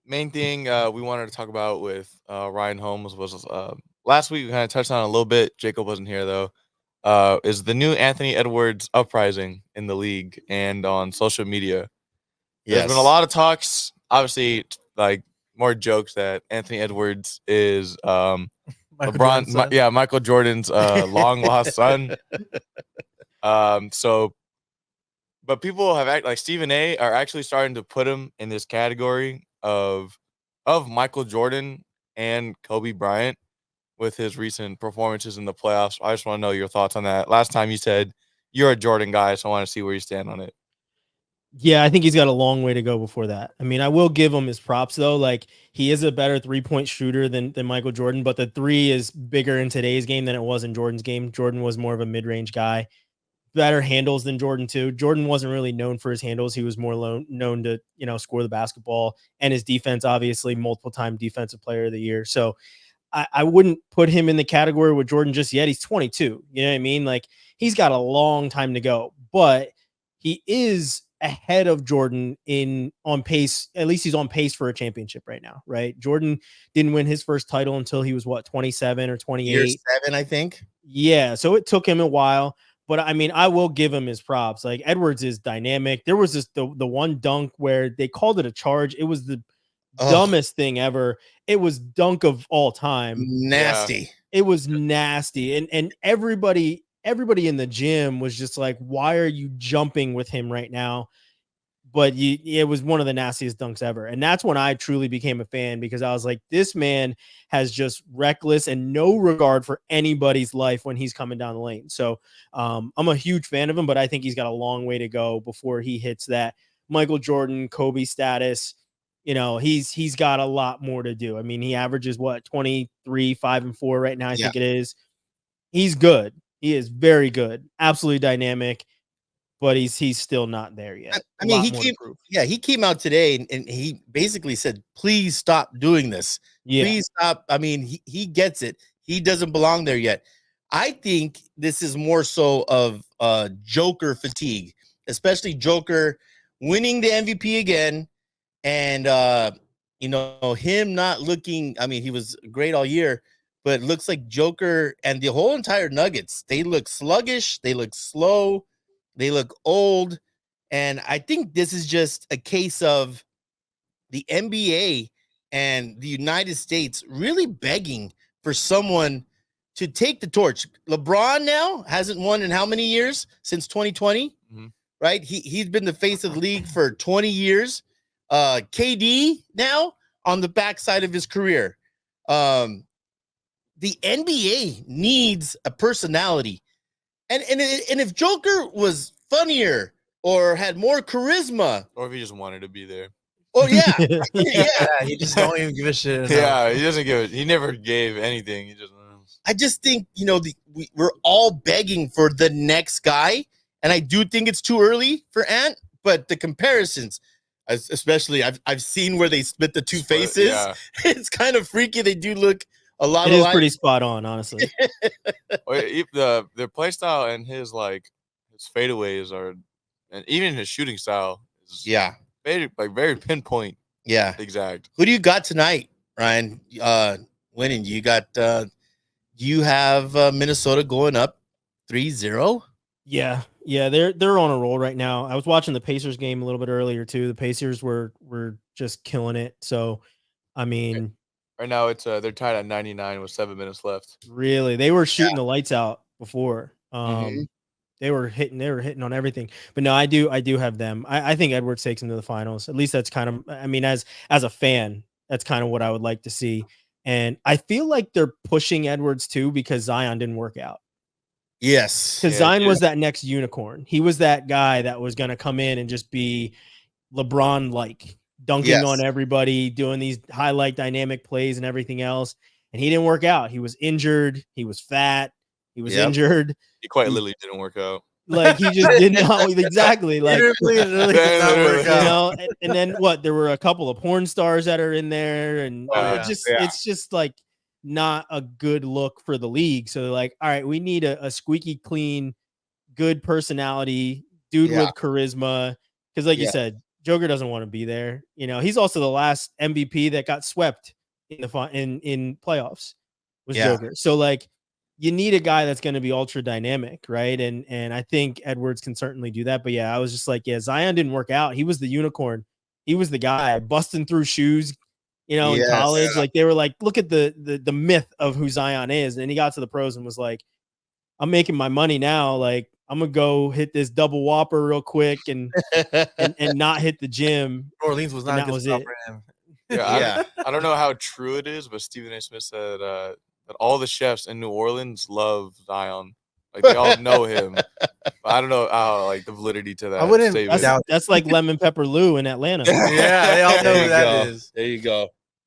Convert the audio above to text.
main thing we wanted to talk about with Ryan Holmes was last week. We kind of touched on it a little bit. Jacob wasn't here though. Is the new Anthony Edwards uprising in the league and on social media? There's been a Yes. lot of talks, obviously, like more jokes that Anthony Edwards is Michael Jordan's son. Michael Jordan's long lost son. So, but people have like Stephen A. are actually starting to put him in this category of Michael Jordan and Kobe Bryant with his recent performances in the playoffs. I just want to know your thoughts on that. Last time you said you're a Jordan guy, so I want to see where you stand on it. Yeah, I think he's got a long way to go before that. I mean, I will give him his props though. Like he is a better 3-point shooter than Michael Jordan, but the three is bigger in today's game than it was in Jordan's game. Jordan was more of a mid-range guy. Better handles than Jordan too. Jordan wasn't really known for his handles. He was more known to, score the basketball, and his defense, obviously multiple time defensive player of the year. So I wouldn't put him in the category with Jordan just yet. He's 22. You know what I mean? Like he's got a long time to go, but he is ahead of Jordan on pace. At least he's on pace for a championship right now, right? Jordan didn't win his first title until he was 27 or 28. Year 7, I think. Yeah, so it took him a while, but I mean, I will give him his props. Like Edwards is dynamic. There was the one dunk where they called it a charge. It was the dumbest thing ever. It was dunk of all time. Nasty. Yeah. It was nasty. And everybody in the gym was just like, why are you jumping with him right now? But it was one of the nastiest dunks ever. And that's when I truly became a fan, because I was like, this man has just reckless and no regard for anybody's life when he's coming down the lane. So I'm a huge fan of him, but I think he's got a long way to go before he hits that Michael Jordan, Kobe status. He's got a lot more to do. I mean, he averages 23, 5 and 4 right now. I think it is. He's good. He is very good. Absolutely dynamic. But he's still not there yet. I mean, he came out today and he basically said, please stop doing this. Yeah. Please stop. I mean, he gets it. He doesn't belong there yet. I think this is more so of Joker fatigue, especially Joker winning the MVP again. And, him not looking, I mean, he was great all year, but it looks like Joker and the whole entire Nuggets, they look sluggish. They look slow. They look old. And I think this is just a case of the NBA and the United States really begging for someone to take the torch. LeBron now hasn't won in how many years? Since 2020, right? He's been the face of the league for 20 years. KD now on the backside of his career. The NBA needs a personality. And if Joker was funnier or had more charisma, or if he just wanted to be there. Oh yeah, he just don't even give a shit. Yeah, he doesn't give it. He never gave anything. He just. I just think we're all begging for the next guy, and I do think it's too early for Ant. But the comparisons, especially I've seen where they split the two faces. Yeah. It's kind of freaky. They do look a lot. It is pretty spot on, honestly. The play style and his fadeaways are, and even his shooting style is very pinpoint. Yeah, exact. Who do you got tonight, Ryan? Winning? You got? You have Minnesota going up 3-0. Yeah, they're on a roll right now. I was watching the Pacers game a little bit earlier too. The Pacers were just killing it. So, I mean. Right now, it's they're tied at 99 with 7 minutes left. Really, they were shooting the lights out before. They were hitting on everything. But no, I do have them. I think Edwards takes them to the finals. At least that's kind of. I mean, as a fan, that's kind of what I would like to see. And I feel like they're pushing Edwards too because Zion didn't work out. Yes, because Zion was that next unicorn. He was that guy that was going to come in and just be LeBron-like. Dunking on everybody, doing these highlight dynamic plays and everything else. And he didn't work out. He was injured. He was fat. He was injured. He quite literally didn't work out. Like he just didn't know exactly. Like literally did not work out. And then there were a couple of porn stars that are in there, and it's just like not a good look for the league. So they're like, all right, we need a squeaky clean, good personality dude with charisma. Because like you said, Joker doesn't want to be there. You know, he's also the last MVP that got swept in the in playoffs was Joker. So like, you need a guy that's going to be ultra dynamic, right? And I think Edwards can certainly do that. But yeah, I was just like, yeah, Zion didn't work out. He was the unicorn. He was the guy busting through shoes, you know, in college. Like they were like, look at the myth of who Zion is. And then he got to the pros and was like, I'm making my money now. Like I'm gonna go hit this double whopper real quick and not hit the gym. New Orleans was not a good spot for him. Yeah, I don't know how true it is, but Stephen A. Smith said that all the chefs in New Orleans love Zion. Like they all know him. But I don't know how like the validity to that. I wouldn't doubt that's like Lemon Pepper Lou in Atlanta. Yeah, they all know who that is. There you go.